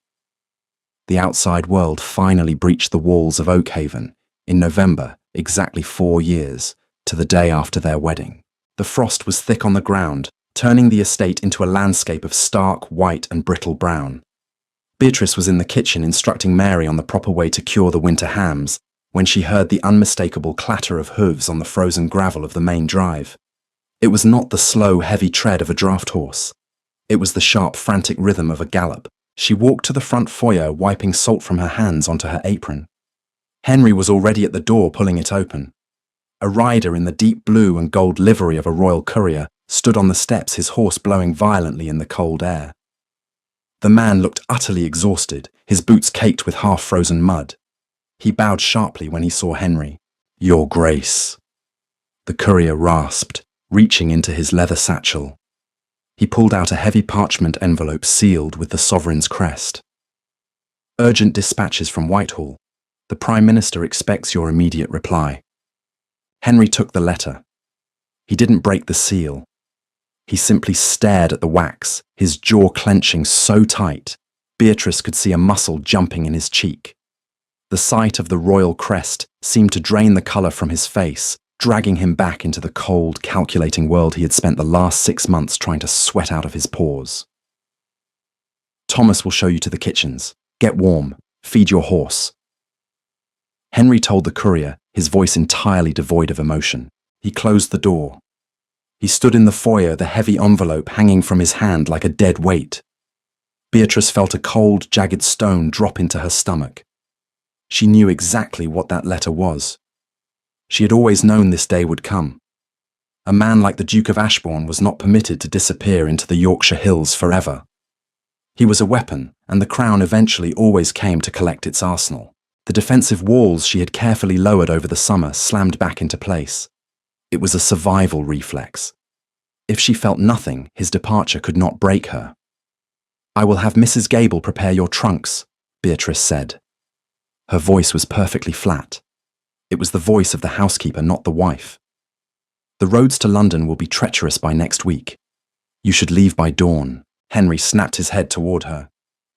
The outside world finally breached the walls of Oakhaven in November, exactly 4 years, to the day after their wedding. The frost was thick on the ground, turning the estate into a landscape of stark white and brittle brown. Beatrice was in the kitchen instructing Mary on the proper way to cure the winter hams when she heard the unmistakable clatter of hooves on the frozen gravel of the main drive. It was not the slow, heavy tread of a draft horse. It was the sharp, frantic rhythm of a gallop, She walked to the front foyer, wiping salt from her hands onto her apron. Henry was already at the door, pulling it open. A rider in the deep blue and gold livery of a royal courier stood on the steps, his horse blowing violently in the cold air. The man looked utterly exhausted, his boots caked with half-frozen mud. He bowed sharply when he saw Henry. "Your Grace," the courier rasped, reaching into his leather satchel. He pulled out a heavy parchment envelope sealed with the sovereign's crest. "Urgent dispatches from Whitehall. The Prime Minister expects your immediate reply." Henry took the letter. He didn't break the seal. He simply stared at the wax, his jaw clenching so tight, Beatrice could see a muscle jumping in his cheek. The sight of the royal crest seemed to drain the colour from his face, dragging him back into the cold, calculating world he had spent the last 6 months trying to sweat out of his pores. "Thomas will show you to the kitchens. Get warm. Feed your horse." Henry told the courier, his voice entirely devoid of emotion. He closed the door. He stood in the foyer, the heavy envelope hanging from his hand like a dead weight. Beatrice felt a cold, jagged stone drop into her stomach. She knew exactly what that letter was. She had always known this day would come. A man like the Duke of Ashbourne was not permitted to disappear into the Yorkshire hills forever. He was a weapon, and the Crown eventually always came to collect its arsenal. The defensive walls she had carefully lowered over the summer slammed back into place. It was a survival reflex. If she felt nothing, his departure could not break her. "I will have Mrs. Gable prepare your trunks," Beatrice said. Her voice was perfectly flat. It was the voice of the housekeeper, not the wife. "The roads to London will be treacherous by next week. You should leave by dawn." Henry snapped his head toward her.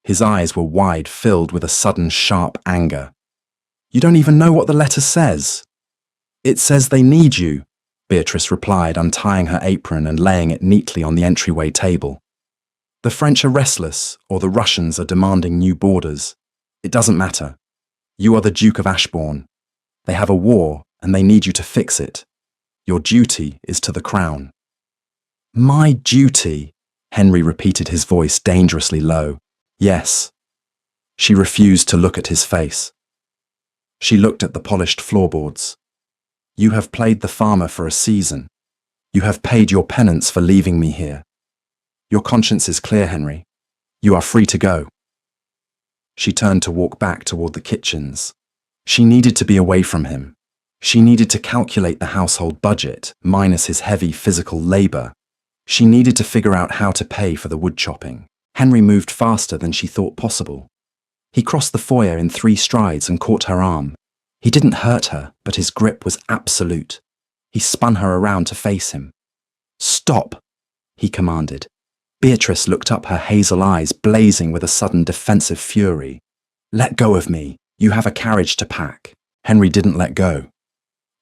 His eyes were wide, filled with a sudden, sharp anger. "You don't even know what the letter says." "It says they need you," Beatrice replied, untying her apron and laying it neatly on the entryway table. "The French are restless, or the Russians are demanding new borders. It doesn't matter. You are the Duke of Ashbourne. They have a war, and they need you to fix it. Your duty is to the Crown." "My duty?" Henry repeated, his voice dangerously low. "Yes." She refused to look at his face. She looked at the polished floorboards. "You have played the farmer for a season. You have paid your penance for leaving me here. Your conscience is clear, Henry. You are free to go." She turned to walk back toward the kitchens. She needed to be away from him. She needed to calculate the household budget, minus his heavy physical labour. She needed to figure out how to pay for the wood chopping. Henry moved faster than she thought possible. He crossed the foyer in 3 strides and caught her arm. He didn't hurt her, but his grip was absolute. He spun her around to face him. "Stop," he commanded. Beatrice looked up, her hazel eyes blazing with a sudden defensive fury. "Let go of me. You have a carriage to pack." Henry didn't let go.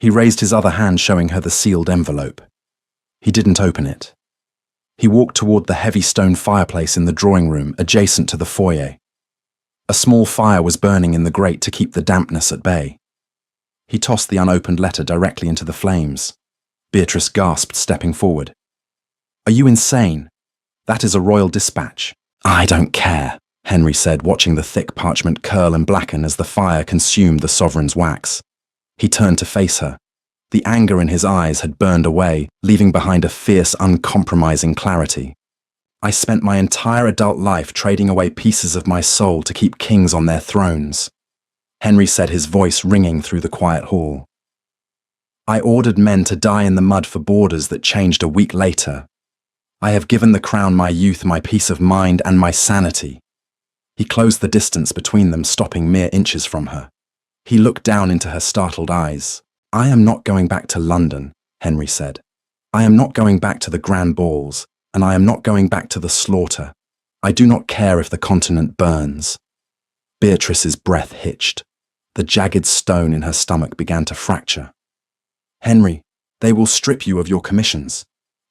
He raised his other hand, showing her the sealed envelope. He didn't open it. He walked toward the heavy stone fireplace in the drawing room adjacent to the foyer. A small fire was burning in the grate to keep the dampness at bay. He tossed the unopened letter directly into the flames. Beatrice gasped, stepping forward. "Are you insane? That is a royal dispatch." "I don't care," Henry said, watching the thick parchment curl and blacken as the fire consumed the sovereign's wax. He turned to face her. The anger in his eyes had burned away, leaving behind a fierce, uncompromising clarity. "I spent my entire adult life trading away pieces of my soul to keep kings on their thrones," Henry said, his voice ringing through the quiet hall. "I ordered men to die in the mud for borders that changed a week later. I have given the Crown my youth, my peace of mind, and my sanity." He closed the distance between them, stopping mere inches from her. He looked down into her startled eyes. "I am not going back to London," Henry said. "I am not going back to the grand balls, and I am not going back to the slaughter. I do not care if the continent burns." Beatrice's breath hitched. The jagged stone in her stomach began to fracture. "Henry, they will strip you of your commissions.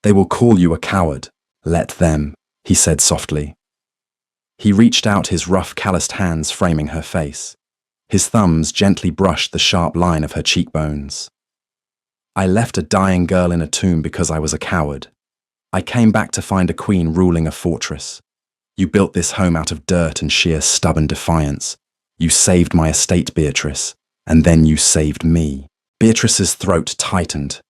They will call you a coward." "Let them," he said softly. He reached out his rough, calloused hands, framing her face. His thumbs gently brushed the sharp line of her cheekbones. "I left a dying girl in a tomb because I was a coward. I came back to find a queen ruling a fortress. You built this home out of dirt and sheer stubborn defiance. You saved my estate, Beatrice, and then you saved me." Beatrice's throat tightened.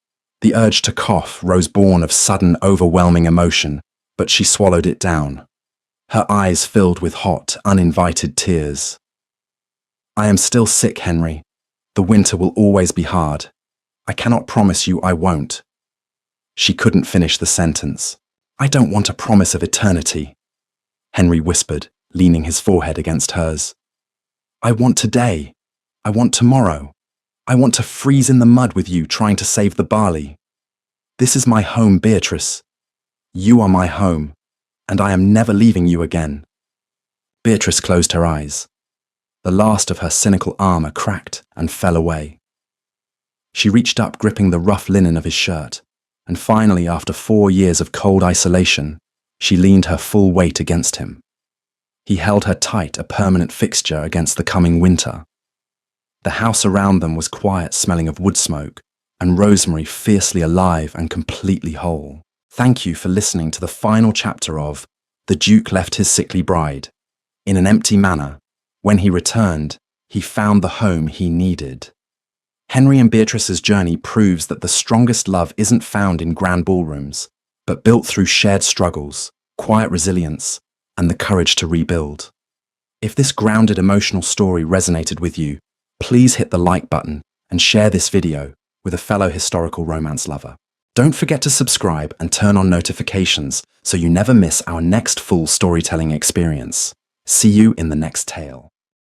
The urge to cough rose born of sudden, overwhelming emotion, but she swallowed it down. Her eyes filled with hot, uninvited tears. "I am still sick, Henry. The winter will always be hard. I cannot promise you I won't." She couldn't finish the sentence. "I don't want a promise of eternity," Henry whispered, leaning his forehead against hers. "I want today. I want tomorrow. I want to freeze in the mud with you trying to save the barley. This is my home, Beatrice. You are my home, and I am never leaving you again." Beatrice closed her eyes. The last of her cynical armor cracked and fell away. She reached up, gripping the rough linen of his shirt, and finally, after 4 years of cold isolation, she leaned her full weight against him. He held her tight, a permanent fixture against the coming winter. The house around them was quiet, smelling of wood smoke, and Rosemary fiercely alive and completely whole. Thank you for listening to the final chapter of The Duke Left His Sickly Bride. In an empty manor, when he returned, he found the home he needed. Henry and Beatrice's journey proves that the strongest love isn't found in grand ballrooms, but built through shared struggles, quiet resilience, and the courage to rebuild. If this grounded emotional story resonated with you, please hit the like button and share this video with a fellow historical romance lover. Don't forget to subscribe and turn on notifications so you never miss our next full storytelling experience. See you in the next tale.